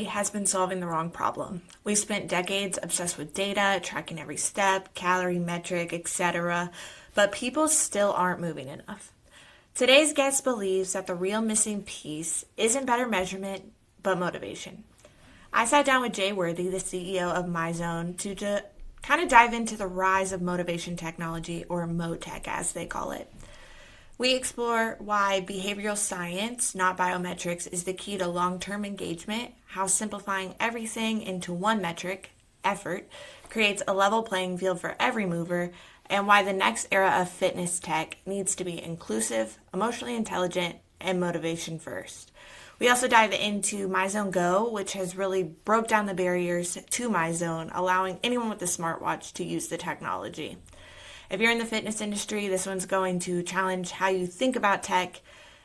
has been solving the wrong problem. We've spent decades obsessed with data, tracking every step, calorie metric, etc., but people still aren't moving enough. Today's guest believes that the real missing piece isn't better measurement, but motivation. I sat down with Jay Worthy, the CEO of Myzone, to kind of dive into the rise of motivation technology, or motech as they call it. We explore why behavioral science, not biometrics, is the key to long-term engagement, how simplifying everything into one metric, effort, creates a level playing field for every mover, and why the next era of fitness tech needs to be inclusive, emotionally intelligent, and motivation first. We also dive into Myzone Go, which has really broke down the barriers to Myzone, allowing anyone with a smartwatch to use the technology. If you're in the fitness industry, this one's going to challenge how you think about tech,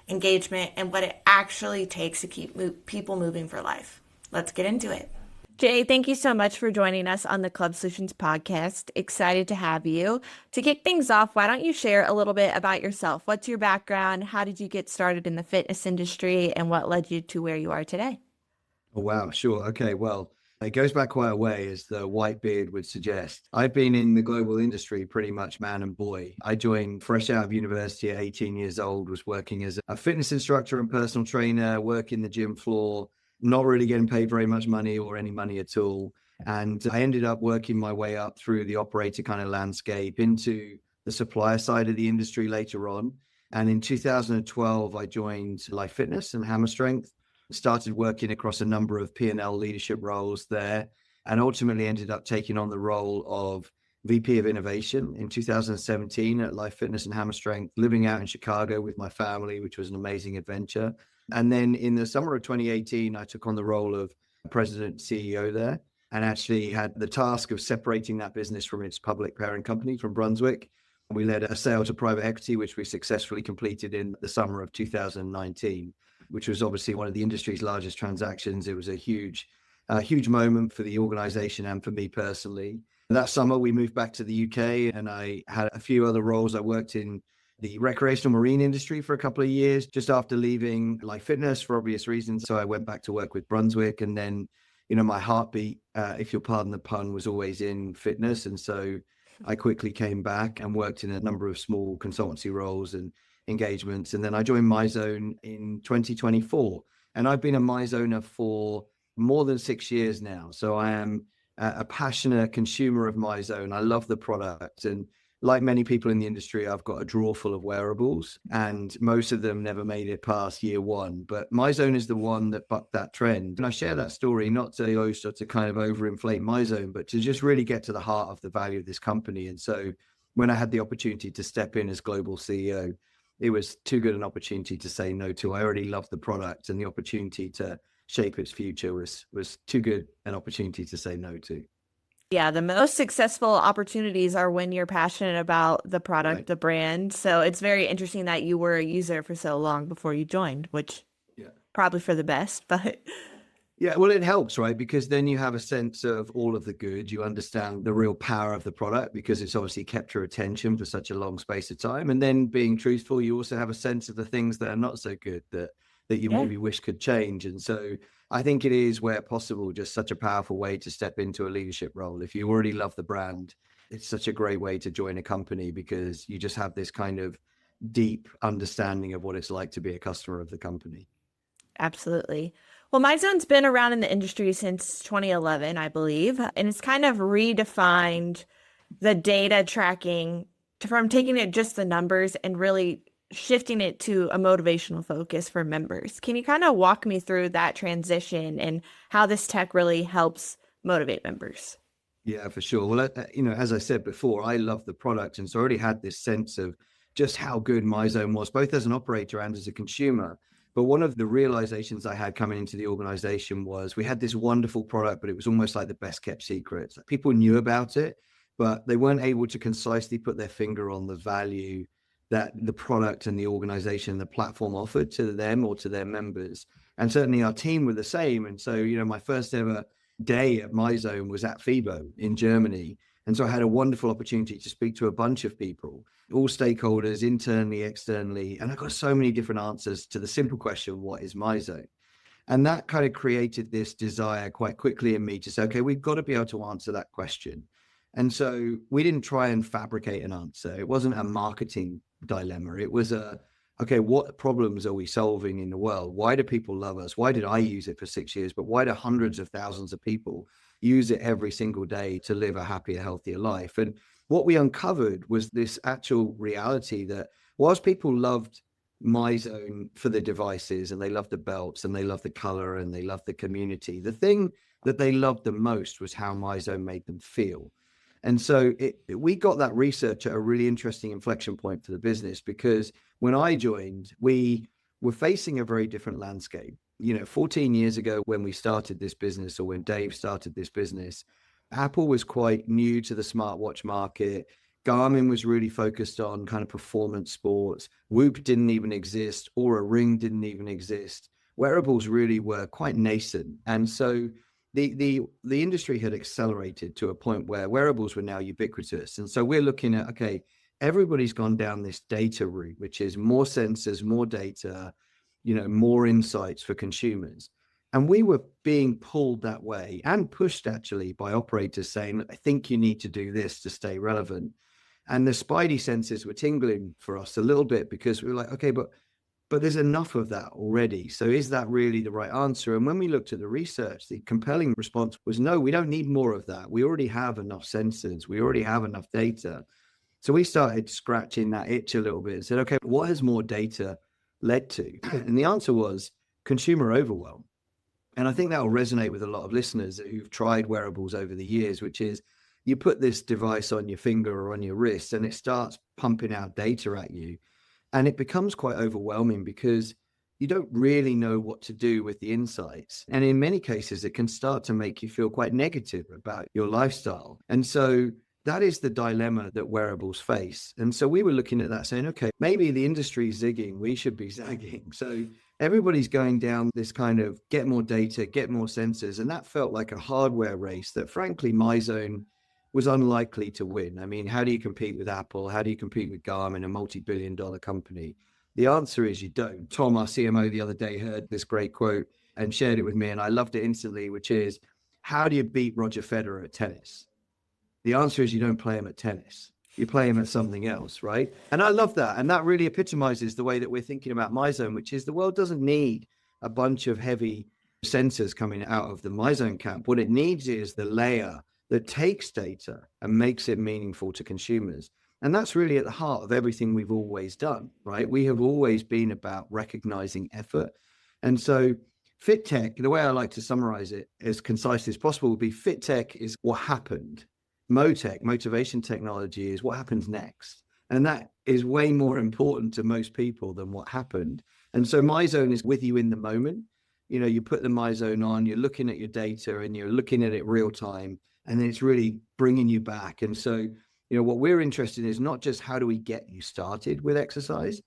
engagement, and what it actually takes to keep people moving for life. Let's get into it. Jay, thank you so much for joining us on the Club Solutions podcast. Excited to have you. To kick things off, why don't you share a little bit about yourself? What's your background? How did you get started in the fitness industry? And what led you to where you are today? Oh, wow. Sure. Okay. Well, it goes back quite a way, as the white beard would suggest. I've been in the global industry pretty much man and boy. I joined fresh out of university at 18 years old, was working as a fitness instructor and personal trainer, working the gym floor, not really getting paid very much money or any money at all. And I ended up working my way up through the operator kind of landscape into the supplier side of the industry later on. And in 2012, I joined Life Fitness and Hammer Strength, started working across a number of P&L leadership roles there, and ultimately ended up taking on the role of VP of Innovation in 2017 at Life Fitness and Hammer Strength, living out in Chicago with my family, which was an amazing adventure. And then in the summer of 2018, I took on the role of President CEO there, and actually had the task of separating that business from its public parent company from Brunswick. We led a sale to private equity, which we successfully completed in the summer of 2019. Which was obviously one of the industry's largest transactions. It was a huge moment for the organization and for me personally. That summer, we moved back to the UK, and I had a few other roles. I worked in the recreational marine industry for a couple of years, just after leaving Life Fitness for obvious reasons. So I went back to work with Brunswick, and then, my heartbeat, if you'll pardon the pun, was always in fitness. And so I quickly came back and worked in a number of small consultancy roles and engagements. And then I joined Myzone in 2024. And I've been a Myzoner for more than 6 years now. So I am a passionate consumer of Myzone. I love the product. And like many people in the industry, I've got a drawer full of wearables, and most of them never made it past year one. But Myzone is the one that bucked that trend. And I share that story not to boast or to kind of overinflate Myzone, but to just really get to the heart of the value of this company. And so when I had the opportunity to step in as global CEO, it was too good an opportunity to say no to. I already loved the product, and the opportunity to shape its future was too good an opportunity to say no to. Yeah, the most successful opportunities are when you're passionate about the product, right, the brand. So it's very interesting that you were a user for so long before you joined, which probably for the best, but yeah, well, it helps, right? Because then you have a sense of all of the good. You understand the real power of the product because it's obviously kept your attention for such a long space of time. And then being truthful, you also have a sense of the things that are not so good that you maybe wish could change. And so I think it is, where possible, just such a powerful way to step into a leadership role. If you already love the brand, it's such a great way to join a company because you just have this kind of deep understanding of what it's like to be a customer of the company. Absolutely. Well, Myzone's been around in the industry since 2011, I believe, and it's kind of redefined the data tracking from taking it just the numbers and really shifting it to a motivational focus for members. Can you kind of walk me through that transition and how this tech really helps motivate members? Yeah, for sure. Well, as I said before, I love the product, and so I already had this sense of just how good Myzone was, both as an operator and as a consumer. But one of the realizations I had coming into the organization was we had this wonderful product, but it was almost like the best kept secret. People knew about it, but they weren't able to concisely put their finger on the value that the product and the organization, the platform offered to them or to their members. And certainly our team were the same. And so, my first ever day at Myzone was at FIBO in Germany. And so I had a wonderful opportunity to speak to a bunch of people, all stakeholders, internally, externally. And I got so many different answers to the simple question, what is Myzone? And that kind of created this desire quite quickly in me to say, okay, we've got to be able to answer that question. And so we didn't try and fabricate an answer. It wasn't a marketing dilemma. It was okay, what problems are we solving in the world? Why do people love us? Why did I use it for 6 years? But why do hundreds of thousands of people use it every single day to live a happier, healthier life? And what we uncovered was this actual reality that whilst people loved Myzone for the devices and they loved the belts and they loved the color and they loved the community, the thing that they loved the most was how Myzone made them feel. And so we got that research at a really interesting inflection point for the business, because when I joined, we were facing a very different landscape. 14 years ago when we started this business, or when Dave started this business, Apple was quite new to the smartwatch market. Garmin was really focused on kind of performance sports. Whoop didn't even exist, or a Ring didn't even exist. Wearables really were quite nascent. And so the industry had accelerated to a point where wearables were now ubiquitous. And so we're looking at, okay, everybody's gone down this data route, which is more sensors, more data, more insights for consumers. And we were being pulled that way and pushed actually by operators saying, I think you need to do this to stay relevant. And the spidey senses were tingling for us a little bit, because we were like, okay, but there's enough of that already. So is that really the right answer? And when we looked at the research, the compelling response was, no, we don't need more of that. We already have enough sensors. We already have enough data. So we started scratching that itch a little bit and said, okay, what has more data led to? And the answer was consumer overwhelm. And I think that will resonate with a lot of listeners who've tried wearables over the years, which is you put this device on your finger or on your wrist and it starts pumping out data at you. And it becomes quite overwhelming because you don't really know what to do with the insights. And in many cases, it can start to make you feel quite negative about your lifestyle. And so that is the dilemma that wearables face. And so we were looking at that saying, okay, maybe the industry is zigging, we should be zagging. So everybody's going down this kind of get more data, get more sensors. And that felt like a hardware race that frankly, Myzone was unlikely to win. I mean, how do you compete with Apple? How do you compete with Garmin, a multi-billion-dollar company? The answer is you don't. Tom, our CMO, the other day heard this great quote and shared it with me, and I loved it instantly, which is, how do you beat Roger Federer at tennis? The answer is you don't play him at tennis. You play him at something else, right? And I love that. And that really epitomizes the way that we're thinking about Myzone, which is the world doesn't need a bunch of heavy sensors coming out of the Myzone camp. What it needs is the layer that takes data and makes it meaningful to consumers. And that's really at the heart of everything we've always done, right? We have always been about recognizing effort. And so fit tech, the way I like to summarize it as concisely as possible, would be fit tech is what happened. Motech, motivation technology, is what happens next. And that is way more important to most people than what happened. And so Myzone is with you in the moment. You put the Myzone on, you're looking at your data and you're looking at it real time. And then it's really bringing you back. And so, what we're interested in is not just how do we get you started with exercise,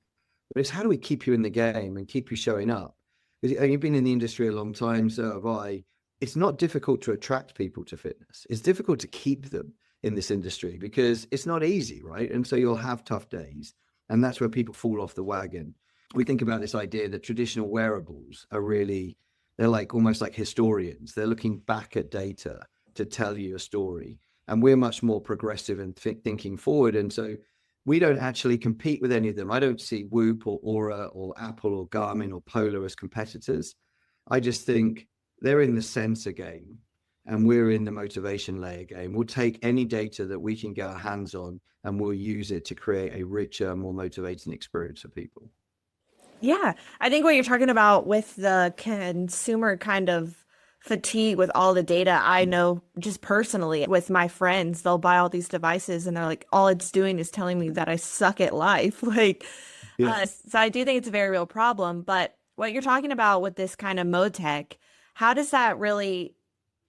but it's how do we keep you in the game and keep you showing up? Because you've been in the industry a long time, so have I. It's not difficult to attract people to fitness. It's difficult to keep them in this industry because it's not easy, right? And so you'll have tough days. And that's where people fall off the wagon. We think about this idea that traditional wearables are really, they're like almost like historians. They're looking back at data to tell you a story. And we're much more progressive and thinking forward. And so we don't actually compete with any of them. I don't see Whoop or Aura or Apple or Garmin or Polar as competitors. I just think they're in the sensor game and we're in the motivation layer game. We'll take any data that we can get our hands on and we'll use it to create a richer, more motivating experience for people. Yeah, I think what you're talking about with the consumer kind of fatigue with all the data, I know just personally with my friends, they'll buy all these devices and they're like, all it's doing is telling me that I suck at life. Yeah. So I do think it's a very real problem. But what you're talking about with this kind of motech, how does that really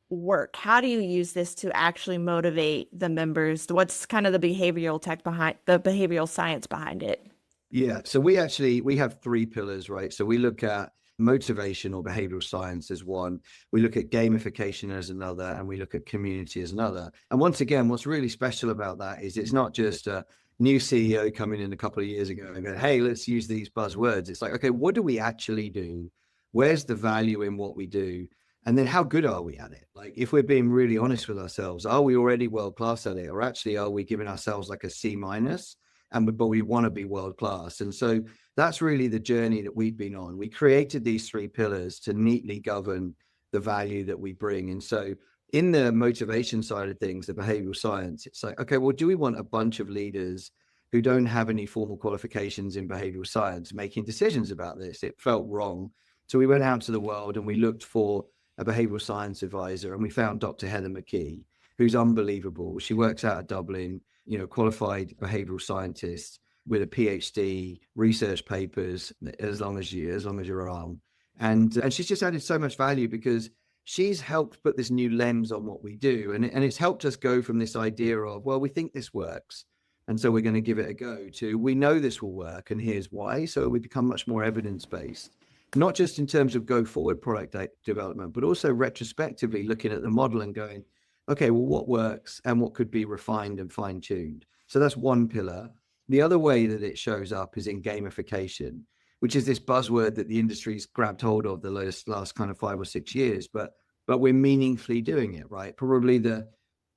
work? How do you use this to actually motivate the members? What's kind of the behavioral tech behind the behavioral science behind it? Yeah. So we have three pillars, right? So we look at motivation or behavioral science as one. We look at gamification as another, and we look at community as another. And once again, what's really special about that is it's not just a new CEO coming in a couple of years ago and going, hey, let's use these buzzwords. It's like, okay, what do we actually do? Where's the value in what we do? And then how good are we at it? Like, if we're being really honest with ourselves, are we already world class at it? Or actually, are we giving ourselves like a C minus? But we want to be world class. And so that's really the journey that we've been on. We created these three pillars to neatly govern the value that we bring. And so in the motivation side of things, the behavioral science, it's like, okay, well, do we want a bunch of leaders who don't have any formal qualifications in behavioral science making decisions about this? It felt wrong. So we went out to the world and we looked for a behavioral science advisor, and we found Dr. Heather McKee, who's unbelievable. She works out of Dublin, qualified behavioral scientist with a PhD, research papers as long as your arm. And she's just added so much value because she's helped put this new lens on what we do. And it's helped us go from this idea of, well, we think this works, and so we're going to give it a go, to we know this will work and here's why. So we become much more evidence-based, not just in terms of go forward product development, but also retrospectively looking at the model and going, okay, well, what works and what could be refined and fine tuned? So that's one pillar. The other way that it shows up is in gamification, which is this buzzword that the industry's grabbed hold of the last kind of 5 or 6 years, but we're meaningfully doing it, right? Probably the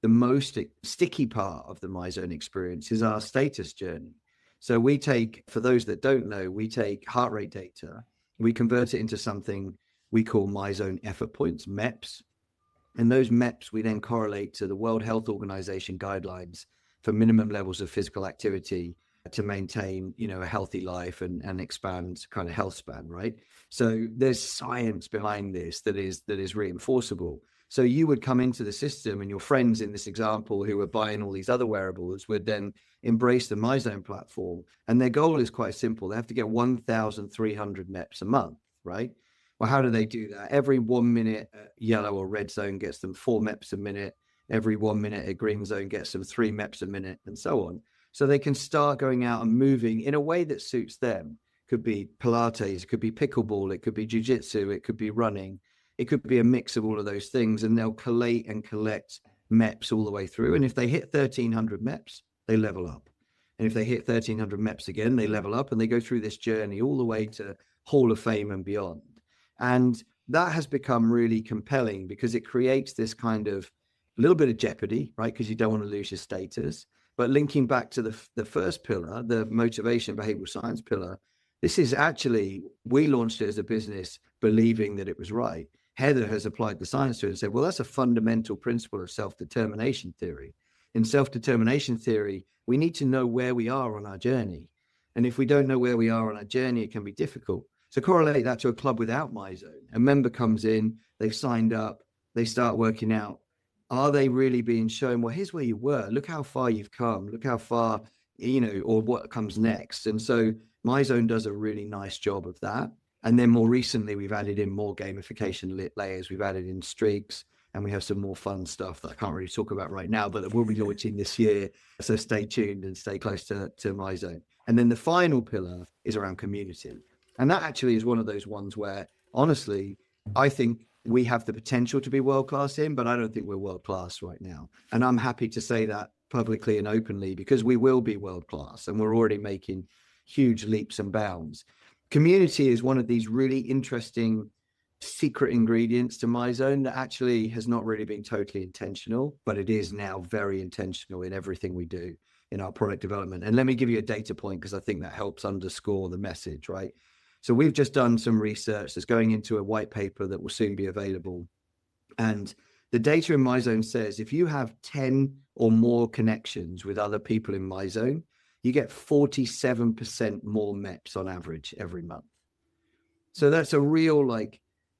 most sticky part of the Myzone experience is our status journey. So we take, for those that don't know, we take heart rate data, we convert it into something we call Myzone effort points, MEPs. And those MEPs we then correlate to the World Health Organization guidelines for minimum levels of physical activity to maintain, a healthy life and expand kind of health span, right? So there's science behind this that is reinforceable. So you would come into the system, and your friends in this example who were buying all these other wearables would then embrace the Myzone platform. And their goal is quite simple. They have to get 1,300 MEPs a month, right? Well, how do they do that? Every 1 minute yellow or red zone gets them 4 MEPs a minute. Every 1 minute a green zone gets them 3 MEPs a minute, and so on. So they can start going out and moving in a way that suits them. Could be Pilates, it could be pickleball, it could be jiu-jitsu, it could be running. It could be a mix of all of those things, and they'll collate and collect MEPs all the way through. And if they hit 1,300 MEPs, they level up. And if they hit 1,300 MEPs again, they level up, and they go through this journey all the way to Hall of Fame and beyond. And that has become really compelling because it creates this kind of little bit of jeopardy, right? Because you don't want to lose your status. But linking back to the first pillar, the motivation behavioral science pillar, this is actually, we launched it as a business believing that it was right. Heather has applied the science to it and said, well, that's a fundamental principle of self-determination theory. In self-determination theory, we need to know where we are on our journey. And if we don't know where we are on our journey, it can be difficult. So correlate that to a club without Myzone. A member comes in, they've signed up, they start working out. Are they really being shown, well, here's where you were. Look how far you've come. Look how far, or what comes next. And so Myzone does a really nice job of that. And then more recently, we've added in more gamification layers. We've added in streaks, and we have some more fun stuff that I can't really talk about right now, but that we'll be launching this year. So stay tuned and stay close to Myzone. And then the final pillar is around community. And that actually is one of those ones where, honestly, I think we have the potential to be world-class in, but I don't think we're world-class right now. And I'm happy to say that publicly and openly because we will be world-class, and we're already making huge leaps and bounds. Community is one of these really interesting secret ingredients to Myzone that actually has not really been totally intentional, but it is now very intentional in everything we do in our product development. And let me give you a data point because I think that helps underscore the message, right? So we've just done some research that's going into a white paper that will soon be available. And the data in Myzone says if you have 10 or more connections with other people in Myzone, you get 47% more MEPs on average every month. So that's a real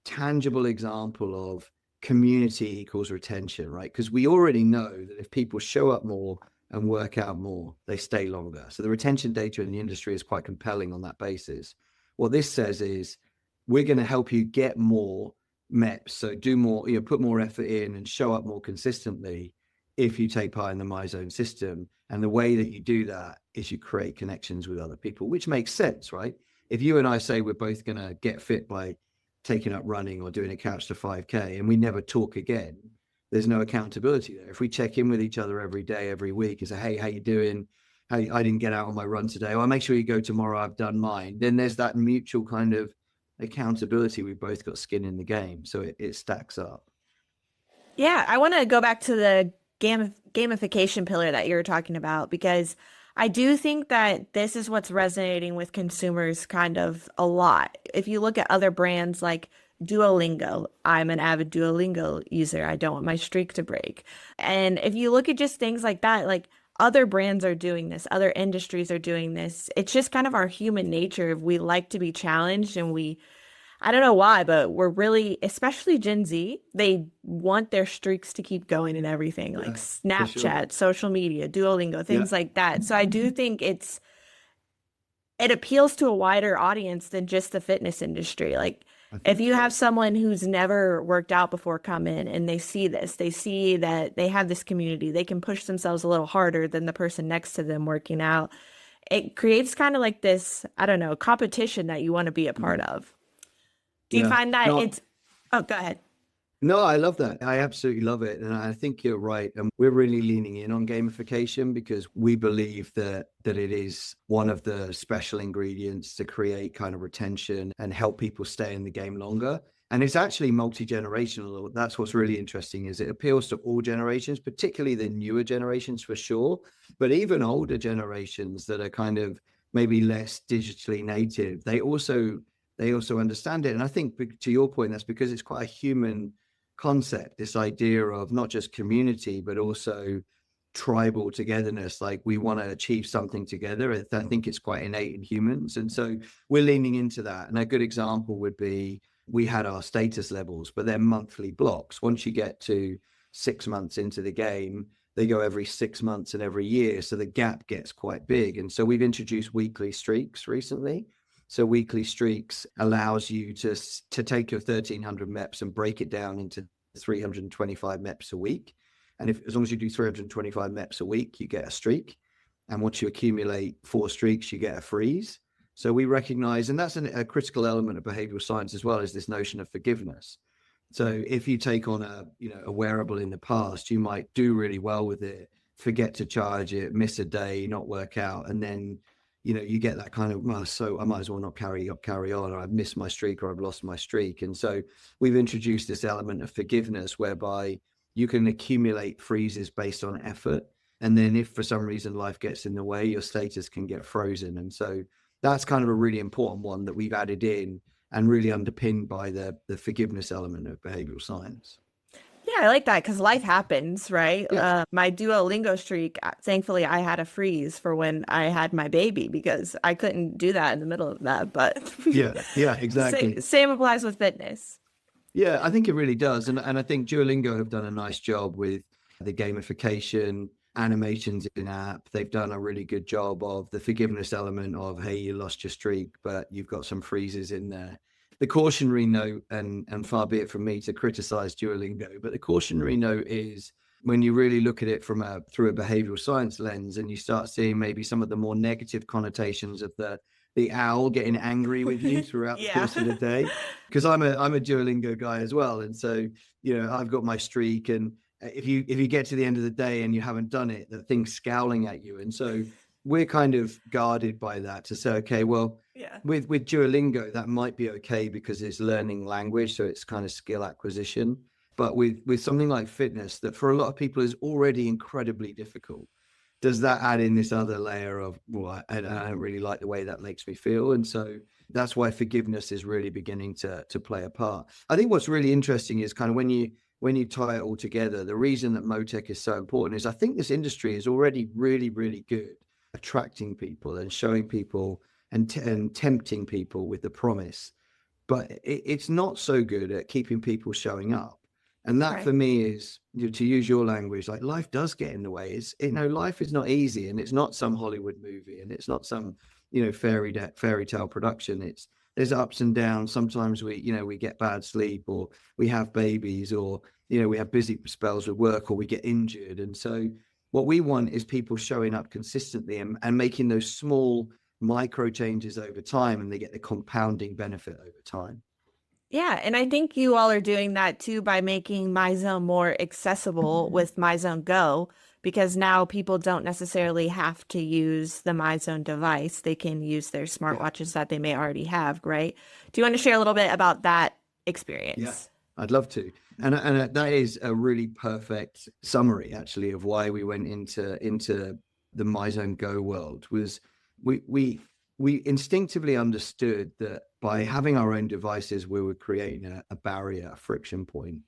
tangible example of community equals retention, right? Because we already know that if people show up more and work out more, they stay longer. So the retention data in the industry is quite compelling on that basis. What this says is we're going to help you get more MEPs. So do more, put more effort in and show up more consistently if you take part in the Myzone system. And the way that you do that is you create connections with other people, which makes sense, right? If you and I say we're both going to get fit by taking up running or doing a couch to 5K and we never talk again, there's no accountability there. If we check in with each other every day, every week and say, hey, how you doing? I didn't get out on my run today. Well, make sure you go tomorrow. I've done mine. Then there's that mutual kind of accountability, we've both got skin in the game. So it stacks up. Yeah, I want to go back to the gamification pillar that you were talking about because I do think that this is what's resonating with consumers kind of a lot. If you look at other brands like Duolingo, I'm an avid Duolingo user. I don't want my streak to break. And if you look at just things like that, like other brands are doing this, other industries are doing this. It's just kind of our human nature. We like to be challenged and I don't know why, but we're really, especially Gen Z, they want their streaks to keep going and everything, like Yeah, for sure. Snapchat, social media, Duolingo, Yeah, things like that. So I do think it appeals to a wider audience than just the fitness industry. Like I if think you have so. someone who's never worked out before come in and they see this, they see that they have this community, they can push themselves a little harder than the person next to them working out. It creates kind of like this, I don't know, competition that you want to be a part Mhm. of. Do you Yeah. find that No, it's, oh, go ahead. no, I love that. I absolutely love it. And I think you're right. And we're really leaning in on gamification because we believe that it is one of the special ingredients to create kind of retention and help people stay in the game longer. And it's actually multi-generational. That's what's really interesting is it appeals to all generations, particularly the newer generations for sure, but even older generations that are kind of maybe less digitally native. They also understand it. And I think to your point, that's because it's quite a human concept, this idea of not just community, but also tribal togetherness. Like we want to achieve something together. I think it's quite innate in humans. And so we're leaning into that. And a good example would be we had our status levels, but they're monthly blocks. Once you get to 6 months into the game, they go every 6 months and every year. So the gap gets quite big. And so we've introduced weekly streaks recently. So weekly streaks allows you to take your 1,300 MEPs and break it down into 325 MEPs a week. And if as long as you do 325 MEPs a week, you get a streak. And once you accumulate 4 streaks, you get a freeze. So we recognize, and that's a critical element of behavioral science as well, is this notion of forgiveness. So if you take on a wearable in the past, you might do really well with it, forget to charge it, miss a day, not work out, and then you get that kind of, well, so I might as well not carry on, or I've missed my streak, or I've lost my streak. And so we've introduced this element of forgiveness whereby you can accumulate freezes based on effort. And then if for some reason life gets in the way, your status can get frozen. And so that's kind of a really important one that we've added in and really underpinned by the forgiveness element of behavioral science. Yeah, I like that because life happens, right? Yeah, My Duolingo streak, thankfully, I had a freeze for when I had my baby because I couldn't do that in the middle of that. But yeah, exactly. same applies with fitness. Yeah, I think it really does. And I think Duolingo have done a nice job with the gamification, animations in app. They've done a really good job of the forgiveness element of, hey, you lost your streak, but you've got some freezes in there. The cautionary note, and far be it from me to criticize Duolingo, but the cautionary note is when you really look at it through a behavioral science lens and you start seeing maybe some of the more negative connotations of the owl getting angry with you throughout the Yeah. course of the day, because I'm a Duolingo guy as well, and so I've got my streak, and if you get to the end of the day and you haven't done it, the thing's scowling at you, and so we're kind of guarded by that to say, okay, well, Yeah. with Duolingo that might be okay because it's learning language, so it's kind of skill acquisition, but with something like fitness that for a lot of people is already incredibly difficult, does that add in this other layer of, well, I don't really like the way that makes me feel? And so that's why forgiveness is really beginning to play a part. I think what's really interesting is kind of when you tie it all together, the reason that motech is so important is I think this industry is already really, really good attracting people and showing people and tempting people with the promise, but it's not so good at keeping people showing up. And that Right. for me is, to use your language, like life does get in the way. Life is not easy, and it's not some Hollywood movie, and it's not some fairy tale production. There's ups and downs. Sometimes we get bad sleep, or we have babies, or we have busy spells with work, or we get injured. And so what we want is people showing up consistently and making those small micro changes over time, and they get the compounding benefit over time. Yeah, and I think you all are doing that too by making Myzone more accessible with Myzone Go because now people don't necessarily have to use the MyZone device. They can use their Yeah. smartwatches that they may already have, right? Do you want to share a little bit about that Yeah, experience? I'd love to. And that is a really perfect summary, actually, of why we went into the Myzone Go world. Was we we we instinctively understood that by having our own devices, we were creating a barrier, a friction point.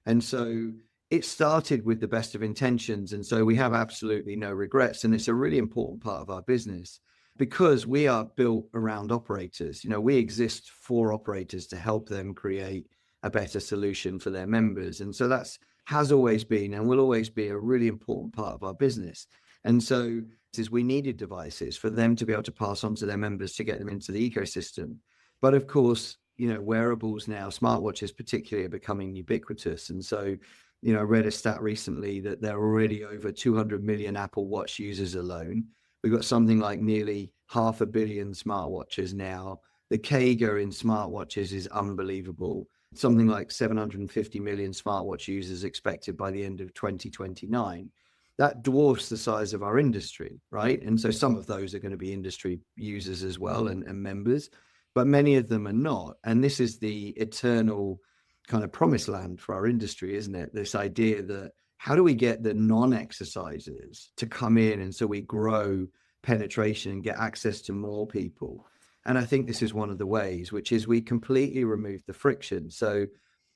And so it started with the best of intentions. And so we have absolutely no regrets. And it's a really important part of our business because we are built around operators. We exist for operators to help them create a better solution for their members. And so that's has always been and will always be a really important part of our business. And so is we needed devices for them to be able to pass on to their members to get them into the ecosystem. But of course, wearables now, smartwatches particularly, are becoming ubiquitous. And so, I read a stat recently that there are already over 200 million Apple Watch users alone. We've got something like nearly 500 million smartwatches now. The CAGR in smartwatches is unbelievable. Something like 750 million smartwatch users expected by the end of 2029. That dwarfs the size of our industry, right? And so some of those are going to be industry users as well and members, but many of them are not. And this is the eternal kind of promised land for our industry, isn't it? This idea that how do we get the non-exercisers to come in and so we grow penetration and get access to more people? And I think this is one of the ways, which is we completely remove the friction. So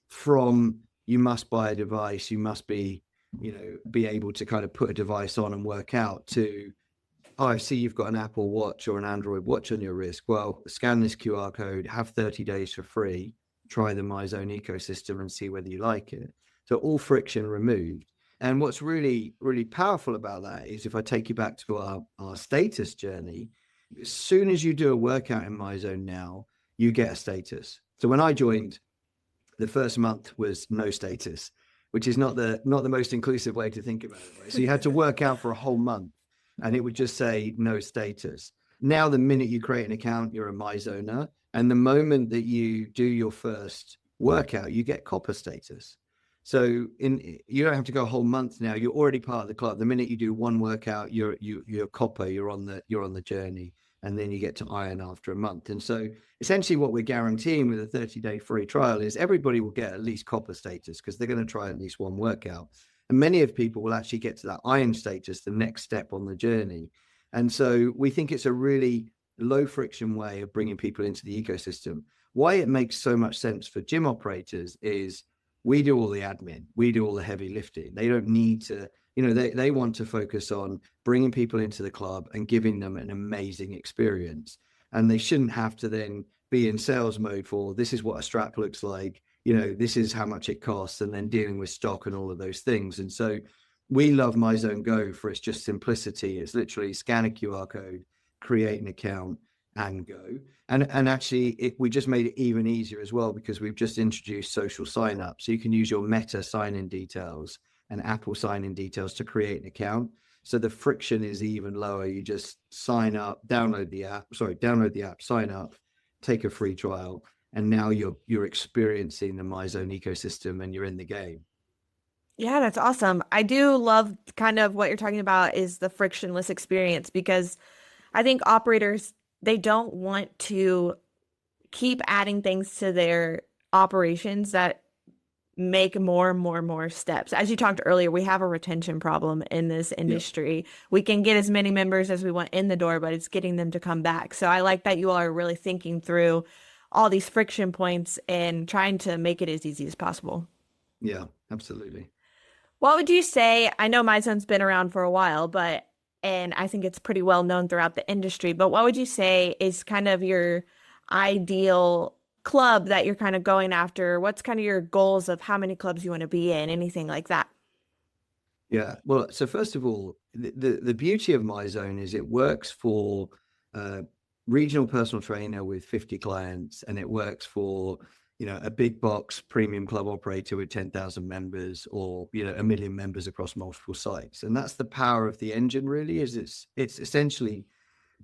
from you must buy a device, you must be able to kind of put a device on and work out, to, oh, I see you've got an Apple Watch or an Android watch on your wrist. Well, scan this QR code, have 30 days for free, try the MyZone ecosystem and see whether you like it. So all friction removed. And what's really, really powerful about that is if I take you back to our status journey, as soon as you do a workout in MyZone now, you get a status. So when I joined, the first month was no status, which is not the most inclusive way to think about it, right? So you had to work out for a whole month and it would just say no status. Now, the minute you create an account, you're a MyZoner. And the moment that you do your first workout, you get copper status. So you don't have to go a whole month now. You're already part of the club. The minute you do one workout, you're copper. You're on the journey, and then you get to iron after a month. And so essentially, what we're guaranteeing with a 30-day free trial is everybody will get at least copper status because they're going to try at least one workout. And many of people will actually get to that iron status, the next step on the journey. And so we think it's a really low friction way of bringing people into the ecosystem. Why it makes so much sense for gym operators is we do all the admin, we do all the heavy lifting. They don't need to, they want to focus on bringing people into the club and giving them an amazing experience. And they shouldn't have to then be in sales mode for this is what a strap looks like, this is how much it costs, and then dealing with stock and all of those things. And so we love MyZone Go for its just simplicity. It's literally scan a QR code, create an account, and go. And actually, we just made it even easier as well because we've just introduced social sign up. So you can use your Meta sign-in details and Apple sign-in details to create an account. So the friction is even lower. You just sign up, download the app, sign up, take a free trial, and now you're experiencing the MyZone ecosystem and you're in the game. Yeah, that's awesome. I do love kind of what you're talking about is the frictionless experience because I think operators, they don't want to keep adding things to their operations that make more and more and more steps. As you talked earlier, we have a retention problem in this Yep. industry. We can get as many members as we want in the door, but it's getting them to come back. So I like that you all are really thinking through all these friction points and trying to make it as easy as possible. Yeah, absolutely. What would you say? I know MyZone's been around for a while, and I think it's pretty well known throughout the industry, but what would you say is kind of your ideal club that you're kind of going after? What's kind of your goals of how many clubs you want to be in, anything like that? Yeah. Well, so first of all, the beauty of MyZone is it works for a regional personal trainer with 50 clients, and it works for, a big box premium club operator with 10,000 members or, 1 million members across multiple sites. And that's the power of the engine, really, is it's essentially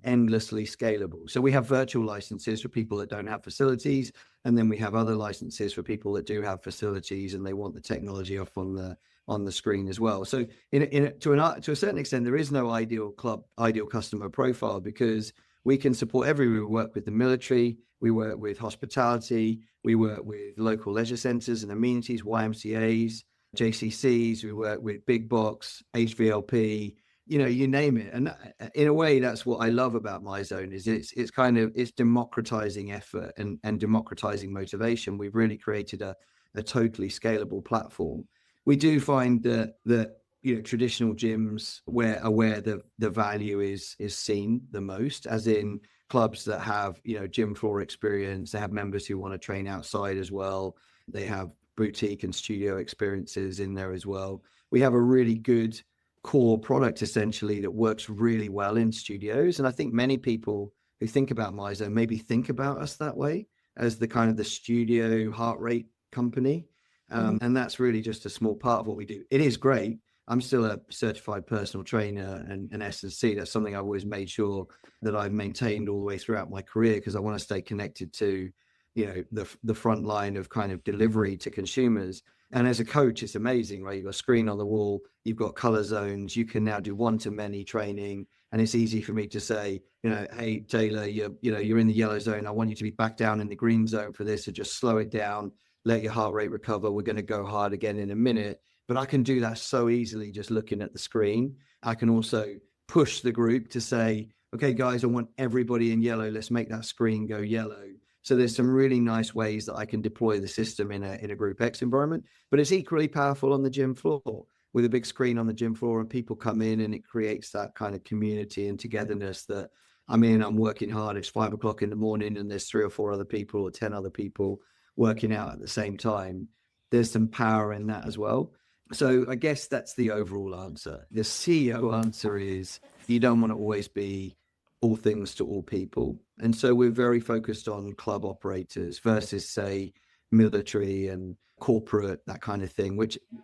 endlessly scalable. So we have virtual licenses for people that don't have facilities, and then we have other licenses for people that do have facilities and they want the technology off on the on the screen as well. So to a certain extent, there is no ideal customer profile, because we can support everywhere. We work with the military, we work with hospitality, we work with local leisure centers and amenities, YMCAs, JCCs, we work with big box, HVLP, you name it. And in a way, that's what I love about Myzone, is it's democratizing effort and democratizing motivation. We've really created a totally scalable platform. We do find that traditional gyms where the value is seen the most, as in clubs that have gym floor experience. They have members who want to train outside as well. They have boutique and studio experiences in there as well. We have a really good core product essentially that works really well in studios, and I think many people who think about Myzone maybe think about us that way, as the kind of the studio heart rate company. And that's really just a small part of what we do. It is great. I'm still a certified personal trainer and an S&C. That's something I've always made sure that I've maintained all the way throughout my career, because I want to stay connected to, the front line of kind of delivery to consumers. And as a coach, it's amazing, right? You've got a screen on the wall, you've got color zones, you can now do one-to-many training. And it's easy for me to say, hey, Taylor, you're in the yellow zone. I want you to be back down in the green zone for this, so just slow it down, let your heart rate recover. We're going to go hard again in a minute. But I can do that so easily just looking at the screen. I can also push the group to say, okay, guys, I want everybody in yellow. Let's make that screen go yellow. So there's some really nice ways that I can deploy the system in a Group X environment. But it's equally powerful on the gym floor, with a big screen on the gym floor, and people come in, and it creates that kind of community and togetherness that I'm working hard. It's 5 o'clock in the morning, and there's 3 or 4 other people or 10 other people working out at the same time. There's some power in that as well. So I guess that's the overall answer. The CEO answer is, you don't want to always be all things to all people. And so we're very focused on club operators versus, say, military and corporate, that kind of thing,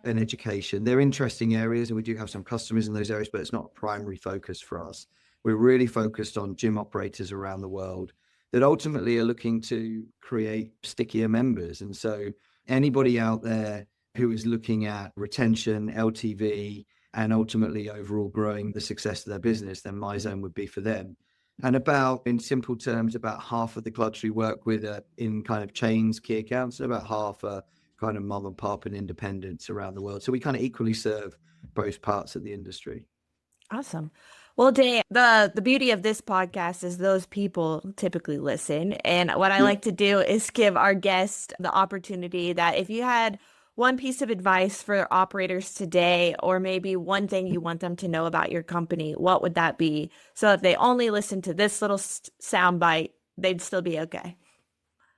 and education. They're interesting areas, and we do have some customers in those areas, but it's not a primary focus for us. We're really focused on gym operators around the world that ultimately are looking to create stickier members. And so anybody out there who is looking at retention, LTV, and ultimately overall growing the success of their business, then Myzone would be for them. And in simple terms, about half of the clubs we work with are in kind of chains, key accounts, and about half are kind of mom and pop and independents around the world. So we kind of equally serve both parts of the industry. Awesome. Well, Jay, the beauty of this podcast is those people typically listen. And what I like to do is give our guests the opportunity that if you had one piece of advice for operators today, or maybe one thing you want them to know about your company, what would that be? So if they only listen to this little sound bite, they'd still be okay.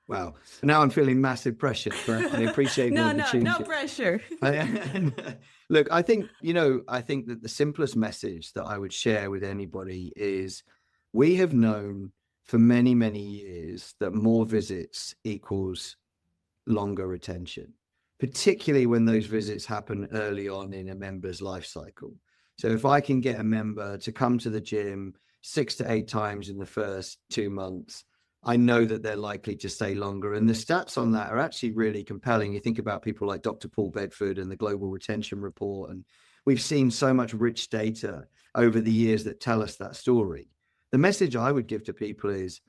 Wow. Now I'm feeling massive pressure, but I appreciate the opportunity. No pressure. Look, I think that the simplest message that I would share with anybody is, we have known for many, many years that more visits equals longer retention, particularly when those visits happen early on in a member's life cycle. So if I can get a member to come to the gym 6 to 8 times in the first 2 months, I know that they're likely to stay longer. And the stats on that are actually really compelling. You think about people like Dr. Paul Bedford and the Global Retention Report, and we've seen so much rich data over the years that tell us that story. The message I would give to people is,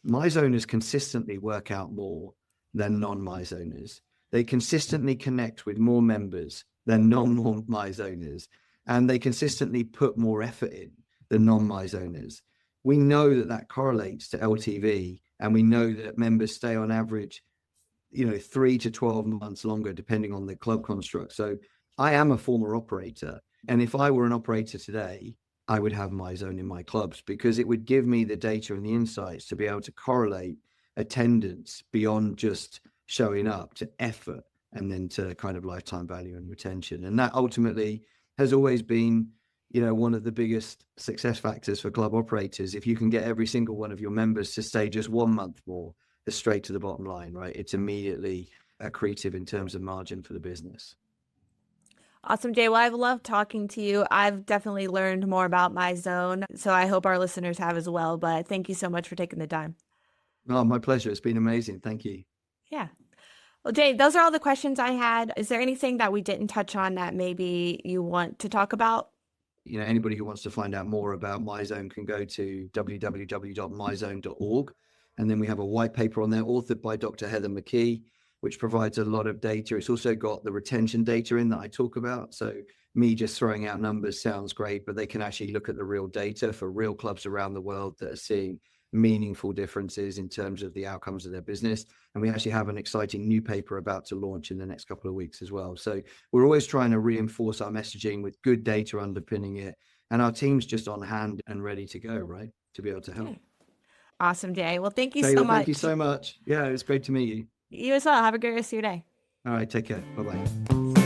Myzoners consistently work out more than non-Myzoners. They consistently connect with more members than non-Myzoners, and they consistently put more effort in than non-Myzoners. We know that correlates to LTV, and we know that members stay on average, 3 to 12 months longer, depending on the club construct. So I am a former operator, and if I were an operator today, I would have Myzone in my clubs, because it would give me the data and the insights to be able to correlate attendance beyond just showing up to effort, and then to kind of lifetime value and retention. And that ultimately has always been, one of the biggest success factors for club operators. If you can get every single one of your members to stay just 1 month more, it's straight to the bottom line, right? It's immediately accretive in terms of margin for the business. Awesome, Jay. Well, I've loved talking to you. I've definitely learned more about Myzone, so I hope our listeners have as well. But thank you so much for taking the time. Oh, my pleasure. It's been amazing. Thank you. Yeah. Well, Jay, those are all the questions I had. Is there anything that we didn't touch on that maybe you want to talk about? Anybody who wants to find out more about Myzone can go to www.myzone.org. And then we have a white paper on there authored by Dr. Heather McKee, which provides a lot of data. It's also got the retention data in that I talk about. So me just throwing out numbers sounds great, but they can actually look at the real data for real clubs around the world that are seeing meaningful differences in terms of the outcomes of their business. And we actually have an exciting new paper about to launch in the next couple of weeks as well. So we're always trying to reinforce our messaging with good data underpinning it. And our team's just on hand and ready to go, right? To be able to help. Okay. Awesome, Jay. Well, thank you so Taylor, thank you much. so much. Yeah, it was great to meet you. You as well. Have a great rest of your day. All right, take care. Bye-bye.